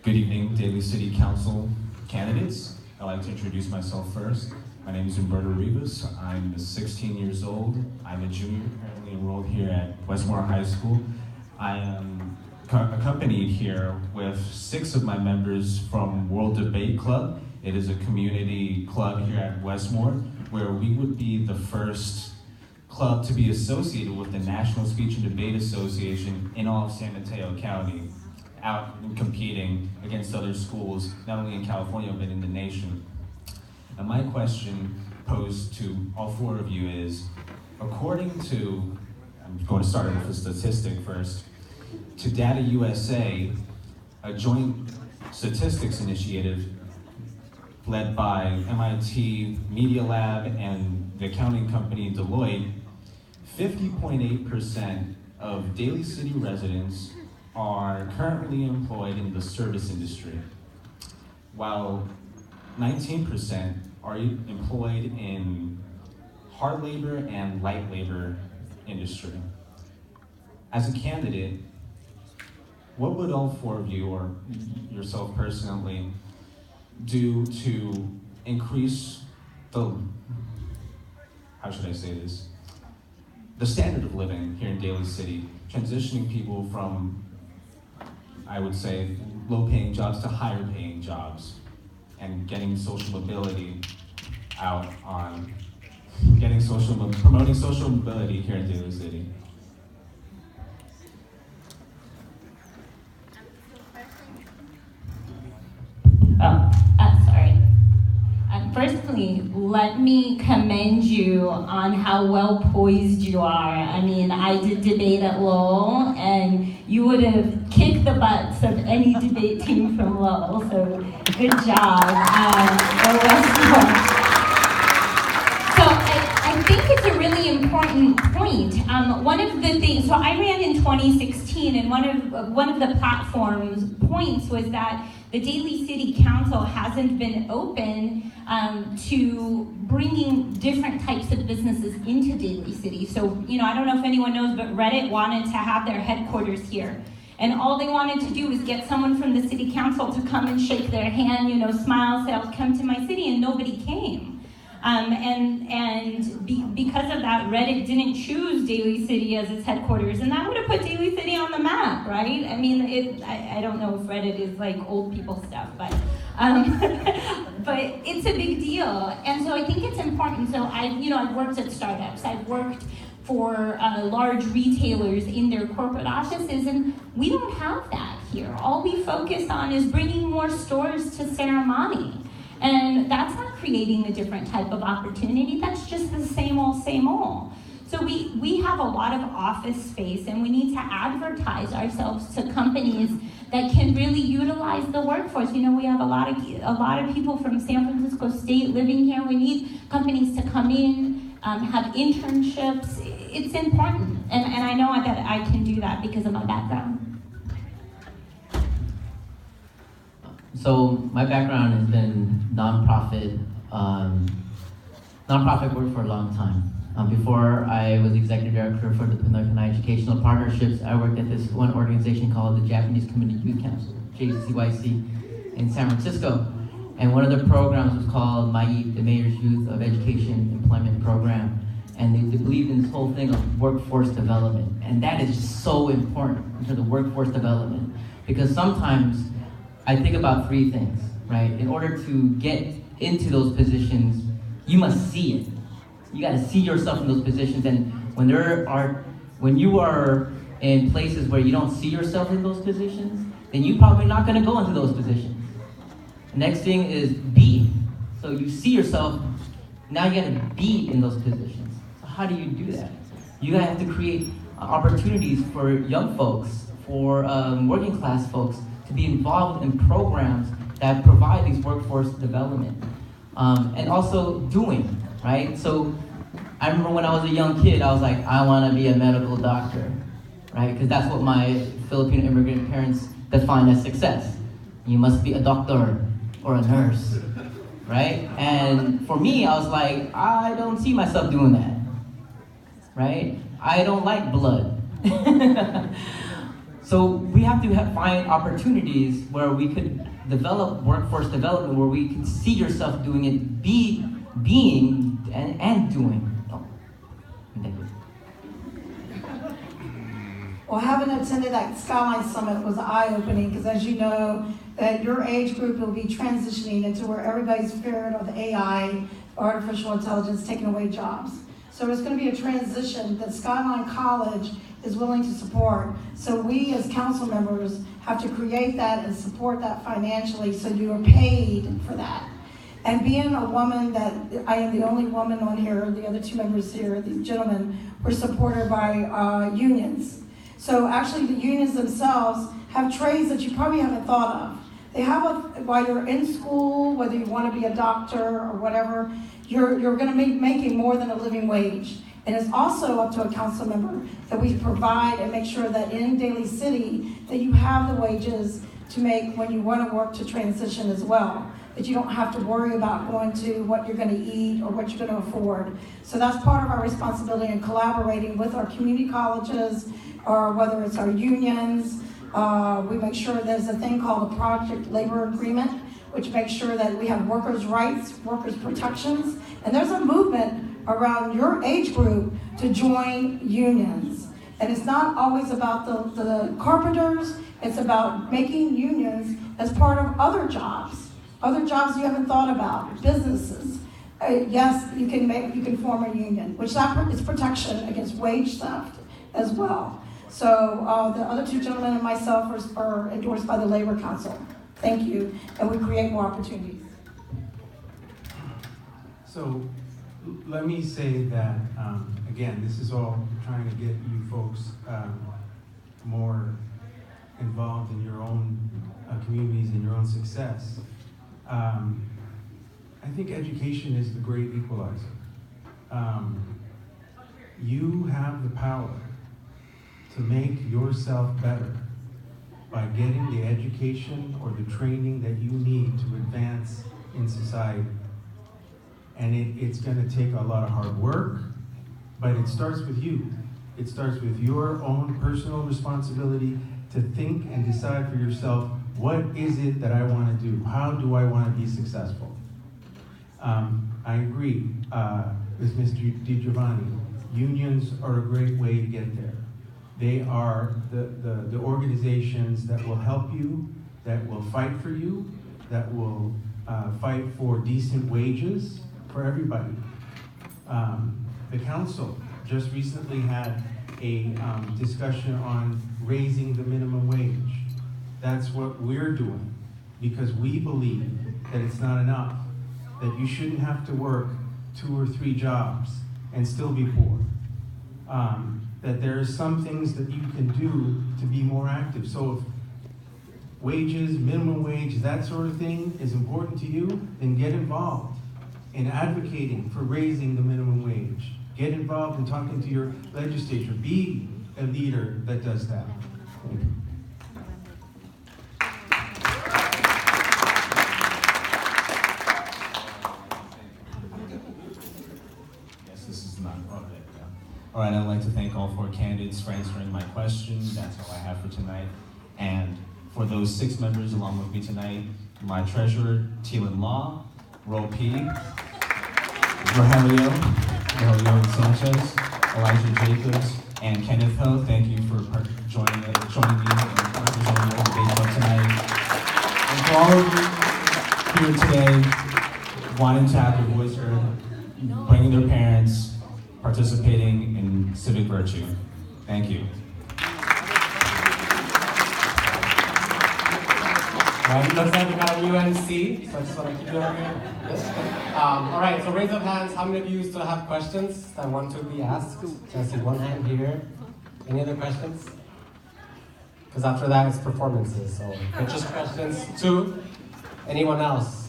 Good evening, Daly City Council Candidates. I'd like to introduce myself first. My name is Humberto Rivas. I'm 16 years old. I'm a junior, currently enrolled here at Westmoor High School. I am accompanied here with 6 of my members from World Debate Club. It is a community club here at Westmoor where we would be the first club to be associated with the National Speech and Debate Association in all of San Mateo County, out and competing against other schools, not only in California, but in the nation. And my question posed to all 4 of you is, according to, I'm going to start with a statistic first, to Data USA, a joint statistics initiative led by MIT Media Lab and the accounting company Deloitte, 50.8% of Daly City residents are currently employed in the service industry, while 19% are employed in hard labor and light labor industry. As a candidate, what would all 4 of you, or yourself personally, do to increase the, how should I say this, the standard of living here in Daly City, transitioning people from, I would say, low-paying jobs to higher-paying jobs, and getting social mobility out on, promoting social mobility here in Daly City? Sorry. Firstly, let me commend you on how well poised you are. I mean, I did debate at Lowell, and you would have kicked the butts of any debate team from Lowell, so good job. So I think it's a really important point. One of the things, so I ran in 2016, and one of the platform's points was that the Daly City Council hasn't been open to bringing different types of businesses into Daly City. So, I don't know if anyone knows, but Reddit wanted to have their headquarters here. And all they wanted to do was get someone from the city council to come and shake their hand, smile, say, "I'll come to my city," and nobody came. Because of that, Reddit didn't choose Daly City as its headquarters, and that would have put Daly City on the map, right? I mean, I don't know if Reddit is like old people stuff, but but it's a big deal, and so I think it's important. So I've worked at startups, I've worked for large retailers in their corporate offices, and we don't have that here. All we focus on is bringing more stores to Serramonte. And that's not creating a different type of opportunity, that's just the same old, same old. So we have a lot of office space, and we need to advertise ourselves to companies that can really utilize the workforce. We have a lot of people from San Francisco State living here. We need companies to come in, have internships. It's important, and I know that I can do that because of my background. So my background has been nonprofit work for a long time. Before I was executive director for the Panoy Educational Partnerships, I worked at this one organization called the Japanese Community Youth Council, JCYC, in San Francisco. And one of the programs was called MAIEP, the Mayor's Youth of Education Employment Program. And they believed in this whole thing of workforce development. And that is just so important in terms of workforce development. Because sometimes I think about 3 things, right? In order to get into those positions, you must see it. You got to see yourself in those positions, and when you are in places where you don't see yourself in those positions, then you're probably not going to go into those positions. The next thing is be. So you see yourself, now you got to be in those positions. So how do you do that? You got to have to create opportunities for young folks, for working class folks, to be involved in programs that provide these workforce development. And also doing, right? So I remember when I was a young kid, I was like, I want to be a medical doctor, right? Because that's what my Filipino immigrant parents define as success. You must be a doctor or a nurse, right? And for me, I was like, I don't see myself doing that, right? I don't like blood. So we have to find opportunities where we could develop workforce development, where we can see yourself doing it, being and doing. Oh, thank you. Well, having attended that Skyline Summit was eye-opening because, as you know, that your age group will be transitioning into where everybody's feared of AI, artificial intelligence, taking away jobs. So it's going to be a transition that Skyline College is willing to support. So we as council members have to create that and support that financially so you are paid for that. And being a woman, that I am the only woman on here, the other two members here, the gentlemen, were supported by unions. So actually the unions themselves have trades that you probably haven't thought of. They have, while you're in school, whether you want to be a doctor or whatever, you're going to be making more than a living wage. And it's also up to a council member that we provide and make sure that in Daly City that you have the wages to make when you want to work to transition as well. That you don't have to worry about going to what you're going to eat or what you're going to afford. So that's part of our responsibility in collaborating with our community colleges, or whether it's our unions. We make sure there's a thing called a project labor agreement, which makes sure that we have workers' rights, workers' protections, and there's a movement around your age group to join unions. And it's not always about the carpenters, it's about making unions as part of other jobs you haven't thought about, businesses. Yes, you can form a union, which is protection against wage theft as well. So the other two gentlemen and myself are endorsed by the Labor Council. Thank you, and we create more opportunities. So let me say that, again, this is all trying to get you folks more involved in your own communities and your own success. I think education is the great equalizer. You have the power to make yourself better by getting the education or the training that you need to advance in society. And it's going to take a lot of hard work, but it starts with you. It starts with your own personal responsibility to think and decide for yourself, what is it that I want to do? How do I want to be successful? I agree with Mr. DiGiovanni. Unions are a great way to get there. They are the organizations that will help you, that will fight for you, that will fight for decent wages for everybody. The council just recently had a discussion on raising the minimum wage. That's what we're doing because we believe that it's not enough, that you shouldn't have to work 2 or 3 jobs and still be poor. That there are some things that you can do to be more active. So if wages, minimum wage, that sort of thing is important to you, then get involved in advocating for raising the minimum wage. Get involved in talking to your legislature. Be a leader that does that. Thank you. All right, I'd like to thank all 4 candidates for answering my question. That's all I have for tonight. And for those 6 members along with me tonight, my treasurer, Teelan Law, Ro P, Rogelio Sanchez, Elijah Jacobs, and Kenneth Ho, thank you for joining me and representing the debate club tonight. And for all of you here today, wanting to have their voice heard, bringing their parents, participating in civic virtue. Thank you. Right, it looks like we got a new MC, so I just want to keep it up here. Yes. All right, so raise of hands. How many of you still have questions that want to be asked? Just see one hand here. Any other questions? Because after that, it's performances, so it's just questions. 2, anyone else?